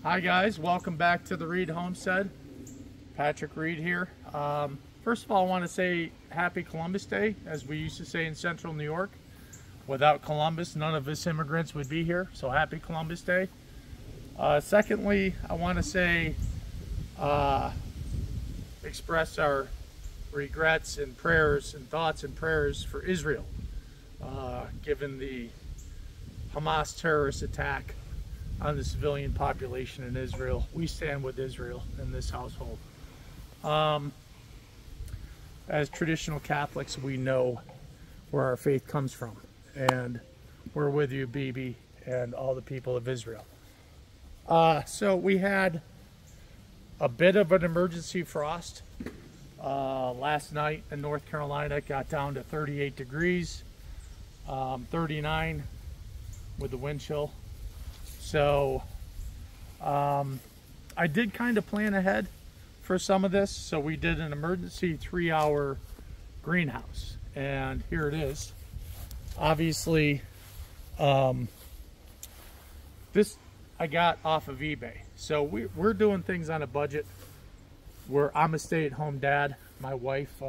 Hi guys, welcome back to the Reed Homestead. Patrick Reed here. First of all, I want to say happy Columbus Day, as we used to say in central New York. Without Columbus, none of us immigrants would be here, so happy Columbus Day. Secondly, I want to say, express our regrets and prayers and thoughts and prayers for Israel, given the Hamas terrorist attack on the civilian population in Israel. We stand with Israel in this household. As traditional Catholics, we know where our faith comes from, and we're with you, Bibi, and all the people of Israel. So we had a bit of an emergency frost last night in North Carolina. It got down to 38 degrees, 39 with the wind chill. So I did kind of plan ahead for some of this. So we did an emergency 3-hour greenhouse, and here it is. Obviously, this I got off of eBay. So we're doing things on a budget. I'm a stay-at-home dad. My wife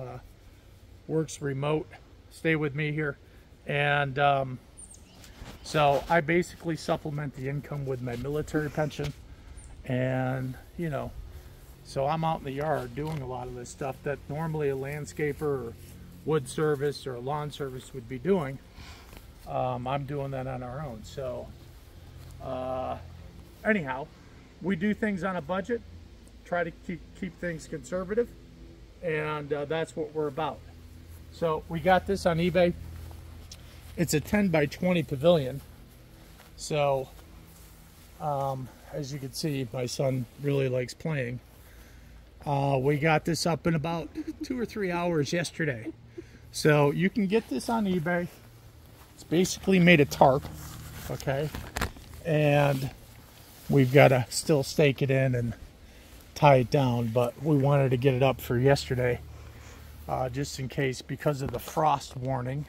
works remote, stay with me here, and so I basically supplement the income with my military pension, and so I'm out in the yard doing a lot of this stuff that normally a landscaper or wood service or a lawn service would be doing. I'm doing that on our own. So anyhow, we do things on a budget, try to keep things conservative, and that's what we're about. So we got this on eBay. It's a 10 by 20 pavilion. So as you can see, my son really likes playing. We got this up in about 2 or 3 hours yesterday. So you can get this on eBay. It's basically made of tarp, okay? And we've got to still stake it in and tie it down, but we wanted to get it up for yesterday, just in case, because of the frost warning,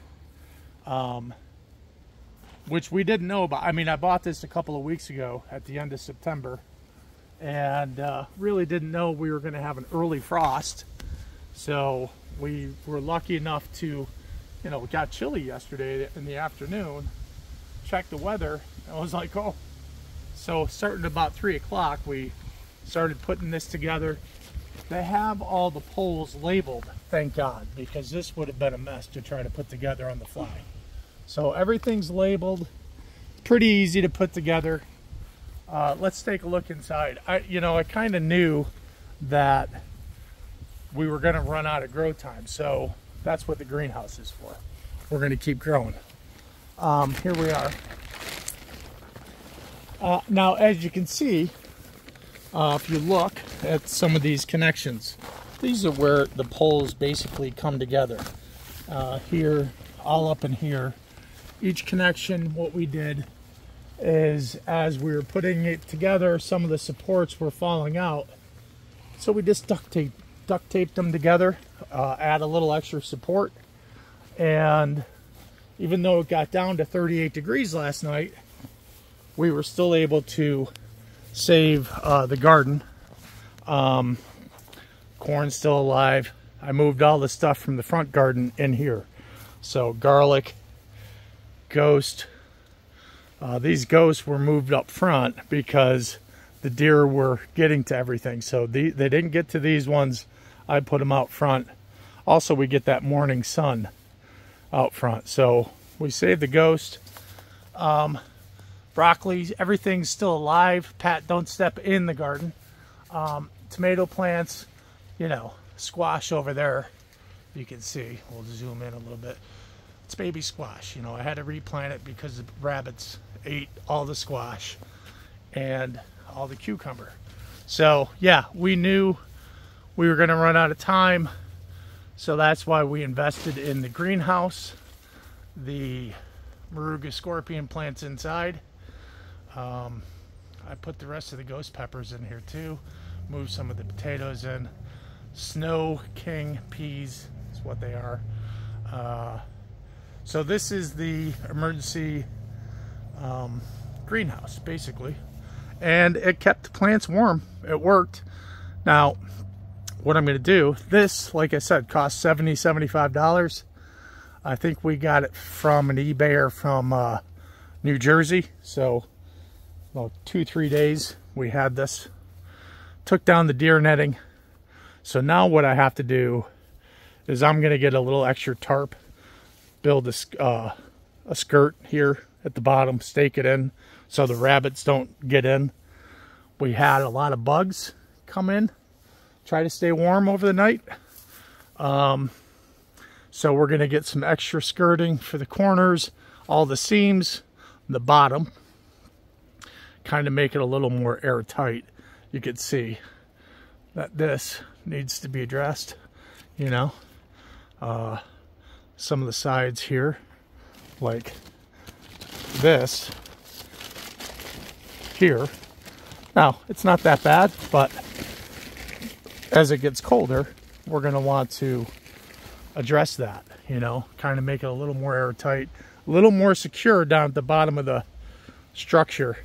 which we didn't know about. I mean, I bought this a couple of weeks ago at the end of September, and really didn't know we were going to have an early frost. So we were lucky enough to, it got chilly yesterday in the afternoon. Checked the weather, and I was like, oh. So starting about 3 o'clock, we started putting this together. They have all the poles labeled, thank God, because this would have been a mess to try to put together on the fly. So everything's labeled, pretty easy to put together. Let's take a look inside. I kind of knew that we were going to run out of grow time, so that's what the greenhouse is for. We're going to keep growing. Here we are. Now, as you can see, if you look at some of these connections, these are where the poles basically come together. Here, all up in here. Each connection, what we did is, as we were putting it together, some of the supports were falling out. So we just duct taped them together, add a little extra support. And even though it got down to 38 degrees last night, we were still able to save the garden. Corn's still alive. I moved all the stuff from the front garden in here. So garlic, ghost. These ghosts were moved up front because the deer were getting to everything. So they didn't get to these ones. I put them out front. Also, we get that morning sun out front. So we saved the ghost. Broccoli, everything's still alive. Pat, don't step in the garden. Tomato plants, squash over there. You can see, we'll zoom in a little bit. It's baby squash. I had to replant it because the rabbits ate all the squash and all the cucumber. So yeah, we knew we were going to run out of time. So that's why we invested in the greenhouse. The Moruga scorpion plants inside. I put the rest of the ghost peppers in here too. Moved some of the potatoes in. Snow King peas is what they are. So this is the emergency greenhouse, basically. and it kept the plants warm. It worked. Now, what I'm going to do, this, like I said, cost $70, $75. I think we got it from an eBayer from New Jersey. So, about 2-3 days we had this. Took down the deer netting. So now what I have to do is I'm going to get a little extra tarp, build a skirt here at the bottom, stake it in so the rabbits don't get in. We had a lot of bugs come in, try to stay warm over the night. So we're going to get some extra skirting for the corners, all the seams, the bottom, kind of make it a little more airtight. You could see that this needs to be addressed, you know. Some of the sides here, like this here. Now, it's not that bad, but as it gets colder, we're going to want to address that, you know, kind of make it a little more airtight, a little more secure down at the bottom of the structure.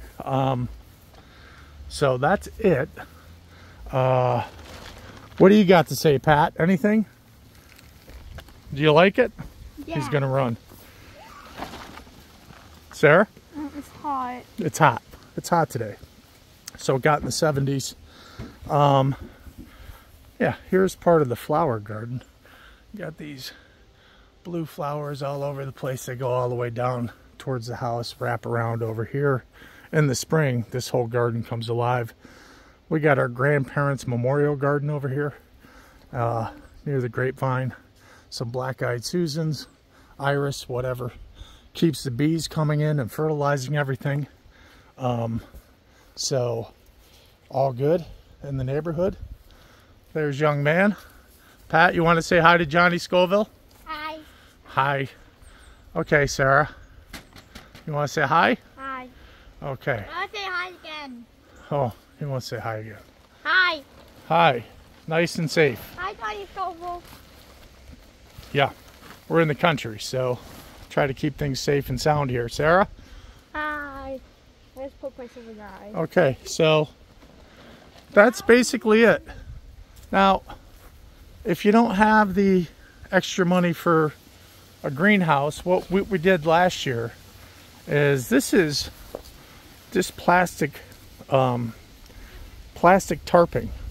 So that's it. What do you got to say, Pat? Anything? Do you like it? Yeah. He's gonna run. Sarah? It's hot. It's hot. It's hot today. So it got in the 70s. Yeah, here's part of the flower garden. You got these blue flowers all over the place. They go all the way down towards the house, wrap around over here. In the spring, this whole garden comes alive. We got our grandparents' memorial garden over here, near the grapevine. Some black-eyed Susans, iris, whatever. Keeps the bees coming in and fertilizing everything. So, all good in the neighborhood. There's young man. Pat, you want to say hi to Johnny Scoville? Hi. Hi. Okay, Sarah. You want to say hi? Hi. Okay. I want to say hi again. Oh, you want to say hi again. Hi. Hi. Nice and safe. Hi, Johnny Scoville. Yeah, we're in the country, so try to keep things safe and sound here. Sarah? Hi. Let's put my silver eye. Okay, so that's basically it. Now, if you don't have the extra money for a greenhouse, what we did last year is this is just plastic tarping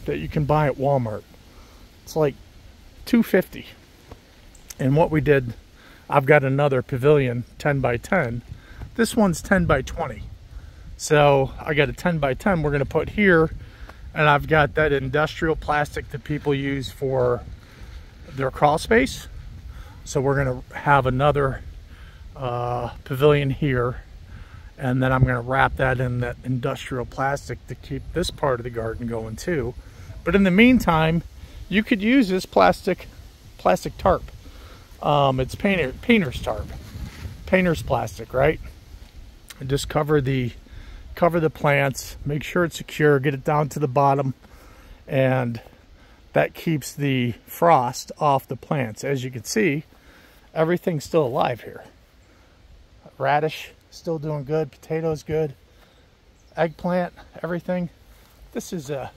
that you can buy at Walmart. It's like $2.50. And what we did, I've got another pavilion 10 by 10. This one's 10 by 20. So I got a 10 by 10 we're going to put here, and I've got that industrial plastic that people use for their crawl space. So we're going to have another pavilion here, and then I'm going to wrap that in that industrial plastic to keep this part of the garden going too. But in the meantime, you could use this plastic tarp. It's painter's tarp, painter's plastic, right? And just cover the plants, make sure it's secure, get it down to the bottom, and that keeps the frost off the plants. As you can see, everything's still alive here. Radish still doing good, potatoes good, eggplant, everything. This is a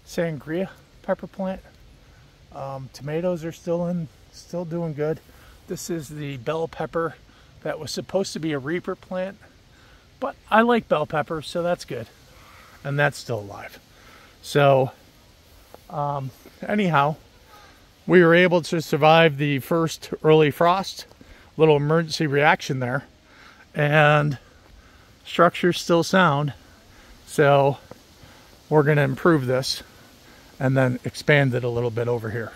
sangria pepper plant. Tomatoes are still doing good. This is the bell pepper that was supposed to be a reaper plant, but I like bell pepper, so that's good. And that's still alive. So, anyhow, we were able to survive the first early frost, little emergency reaction there, and structure's still sound. So, we're going to improve this and then expand it a little bit over here.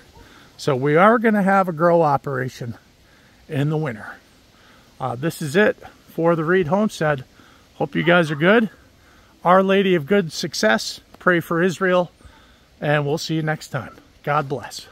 So we are going to have a grow operation in the winter. This is it for the Reed Homestead. Hope you guys are good. Our Lady of Good Success. Pray for Israel. And we'll see you next time. God bless.